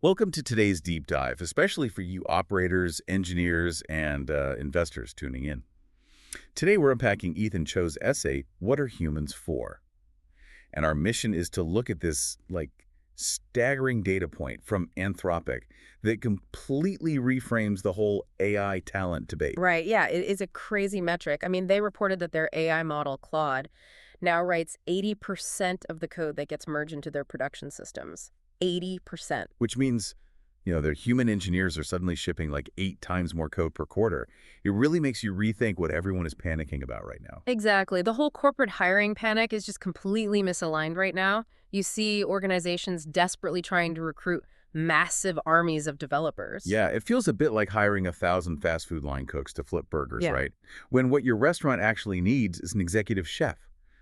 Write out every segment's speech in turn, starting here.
Welcome to today's deep dive, especially for you operators, engineers, and investors tuning in. Today we're unpacking Ethan Cho's essay, What Are Humans For? And our mission is to look at this, staggering data point from Anthropic that completely reframes the whole AI talent debate. Right, yeah, it is a crazy metric. I mean, they reported that their AI model, Claude, now writes 80% of the code that gets merged into their production systems. 80%. Which means, their human engineers are suddenly shipping like 8 times more code per quarter. It really makes you rethink what everyone is panicking about right now. Exactly. The whole corporate hiring panic is just completely misaligned right now. You see organizations desperately trying to recruit massive armies of developers. Yeah, it feels a bit like hiring 1,000 fast food line cooks to flip burgers, Yeah. right? When what your restaurant actually needs is an executive chef.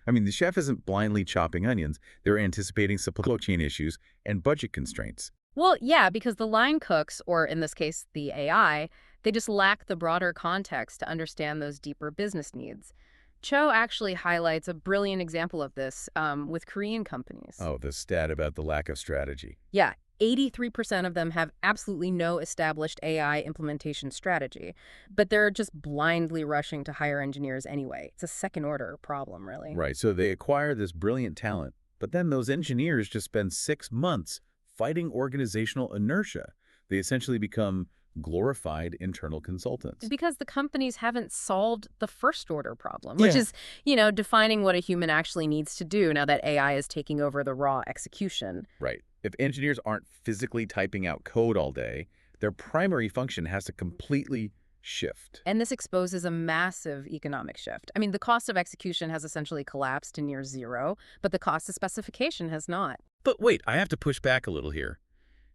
I mean, the chef isn't blindly chopping onions. They're anticipating supply chain issues and budget constraints. Well, yeah, because the line cooks, or in this case, the AI, they just lack the broader context to understand those deeper business needs. Cho actually highlights a brilliant example of this with Korean companies. Oh, the stat about the lack of strategy. Yeah, 83% of them have absolutely no established AI implementation strategy, but they're just blindly rushing to hire engineers anyway. It's a second-order problem, really. Right, so they acquire this brilliant talent, but then those engineers just spend 6 months fighting organizational inertia. They essentially become glorified internal consultants. Because the companies haven't solved the first-order problem, which Yeah. is, defining what a human actually needs to do now that AI is taking over the raw execution. Right. If engineers aren't physically typing out code all day, their primary function has to completely shift. And this exposes a massive economic shift. I mean, the cost of execution has essentially collapsed to near zero, but the cost of specification has not. But wait, I have to push back a little here.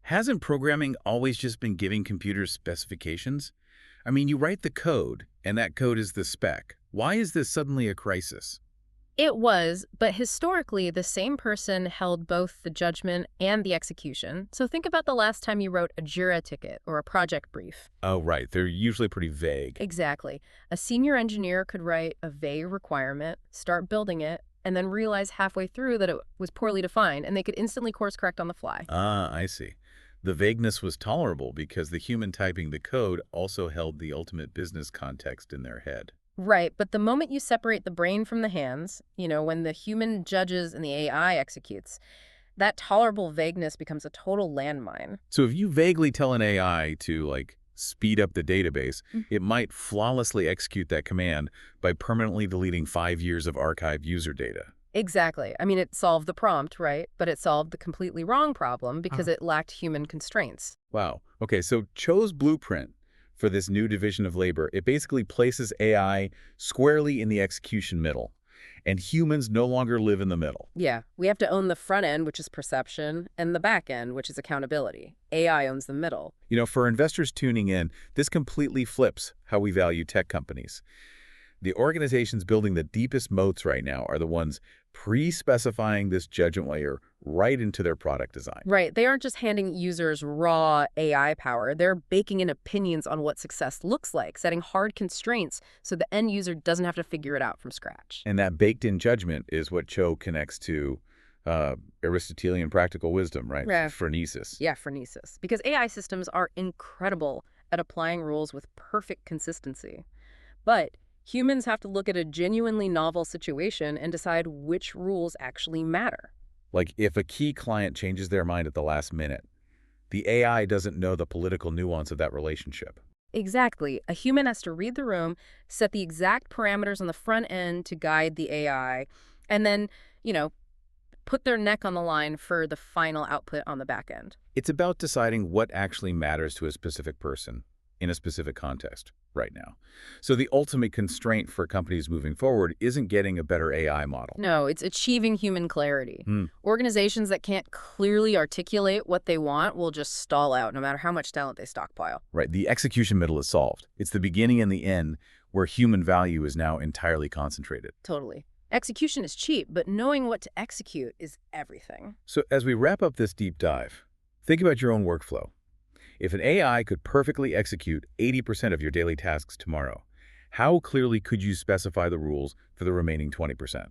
Hasn't programming always just been giving computers specifications? I mean, you write the code, and that code is the spec. Why is this suddenly a crisis? It was, but historically, the same person held both the judgment and the execution. So think about the last time you wrote a JIRA ticket or a project brief. Oh, right. They're usually pretty vague. Exactly. A senior engineer could write a vague requirement, start building it, and then realize halfway through that it was poorly defined, and they could instantly course correct on the fly. Ah, I see. The vagueness was tolerable because the human typing the code also held the ultimate business context in their head. Right, but the moment you separate the brain from the hands, when the human judges and the AI executes, that tolerable vagueness becomes a total landmine. So if you vaguely tell an AI to, speed up the database, Mm. it might flawlessly execute that command by permanently deleting 5 years of archived user data. Exactly. I mean, it solved the prompt, right? But it solved the completely wrong problem because it lacked human constraints. Wow. Okay, so Cho's blueprint for this new division of labor, it basically places AI squarely in the execution middle, and humans no longer live in the middle. Yeah, we have to own the front end, which is perception, and the back end, which is accountability. AI owns the middle. For investors tuning in, this completely flips how we value tech companies. The organizations building the deepest moats right now are the ones pre-specifying this judgment layer right into their product design. Right. They aren't just handing users raw AI power. They're baking in opinions on what success looks like, setting hard constraints so the end user doesn't have to figure it out from scratch. And that baked-in judgment is what Cho connects to Aristotelian practical wisdom, right? Yeah. Phronesis. Yeah, phronesis. Because AI systems are incredible at applying rules with perfect consistency. But humans have to look at a genuinely novel situation and decide which rules actually matter. Like if a key client changes their mind at the last minute, the AI doesn't know the political nuance of that relationship. Exactly. A human has to read the room, set the exact parameters on the front end to guide the AI, and then, put their neck on the line for the final output on the back end. It's about deciding what actually matters to a specific person in a specific context right now. So the ultimate constraint for companies moving forward isn't getting a better AI model. No, it's achieving human clarity. Hmm. Organizations that can't clearly articulate what they want will just stall out no matter how much talent they stockpile. Right, the execution middle is solved. It's the beginning and the end where human value is now entirely concentrated. Totally. Execution is cheap, but knowing what to execute is everything. So as we wrap up this deep dive, think about your own workflow. If an AI could perfectly execute 80% of your daily tasks tomorrow, how clearly could you specify the rules for the remaining 20%?